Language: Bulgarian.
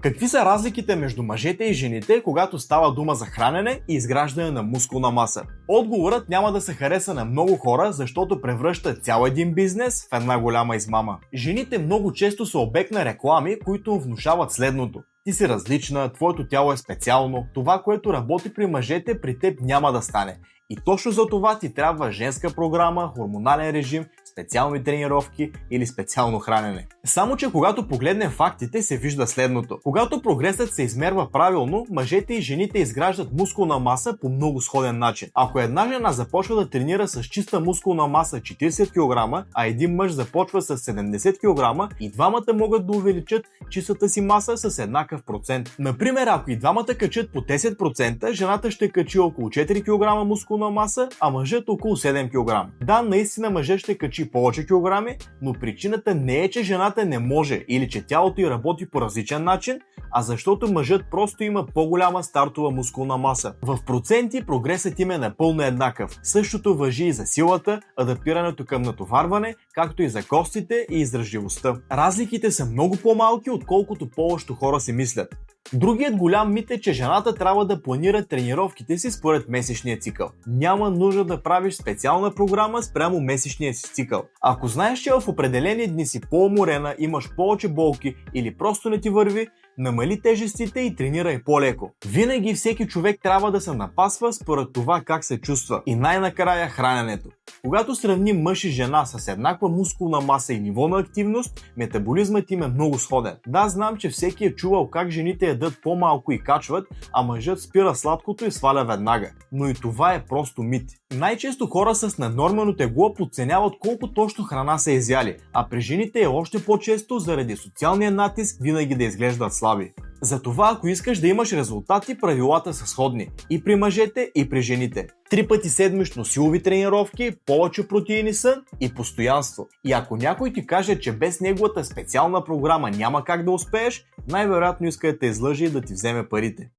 Какви са разликите между мъжете и жените, когато става дума за хранене и изграждане на мускулна маса? Отговорът няма да се хареса на много хора, защото превръща цял един бизнес в една голяма измама. Жените много често са обект на реклами, които внушават следното: ти си различна, твоето тяло е специално, това, което работи при мъжете, при теб няма да стане. И точно за това ти трябва женска програма, хормонален режим, специални тренировки или специално хранене. Само че когато погледнем фактите, се вижда следното. Когато прогресът се измерва правилно, мъжете и жените изграждат мускулна маса по много сходен начин. Ако една жена започва да тренира с чиста мускулна маса 40 кг, а един мъж започва с 70 кг, и двамата могат да увеличат чистата си маса с еднакъв процент. Например, ако и двамата качат по 10%, жената ще качи около 4 кг мускулна маса, а мъжът около 7 кг. Да, наистина мъжът ще качи повече килограми, но причината не е, че жената не може или че тялото й работи по различен начин, а защото мъжът просто има по-голяма стартова мускулна маса. В проценти прогресът им е напълно еднакъв. Същото важи и за силата, адаптирането към натоварване, както и за костите и издръжливостта. Разликите са много по-малки, отколкото повечето хора си мислят. Другият голям мит е, че жената трябва да планира тренировките си според месечния цикъл. Няма нужда да правиш специална програма спрямо месечния си цикъл. Ако знаеш, че в определени дни си по-уморена, имаш повече болки или просто не ти върви, намали тежестите и тренирай по-леко. Винаги всеки човек трябва да се напасва според това как се чувства. И най-накрая храненето. Когато сравним мъж и жена с еднаква мускулна маса и ниво на активност, метаболизмът им е много сходен. Да, знам, че всеки е чувал как жените ядат по-малко и качват, а мъжът спира сладкото и сваля веднага. Но и това е просто мит. Най-често хора с наднормено тегло подценяват колко точно храна са изяли, а при жените е още по-често заради социалния натиск винаги да изглеждат слаби. Затова, ако искаш да имаш резултати, правилата са сходни и при мъжете, и при жените. 3 пъти седмично силови тренировки, повече протеини, сън и постоянство. И ако някой ти каже, че без неговата специална програма няма как да успееш, най-вероятно иска да те излъже и да ти вземе парите.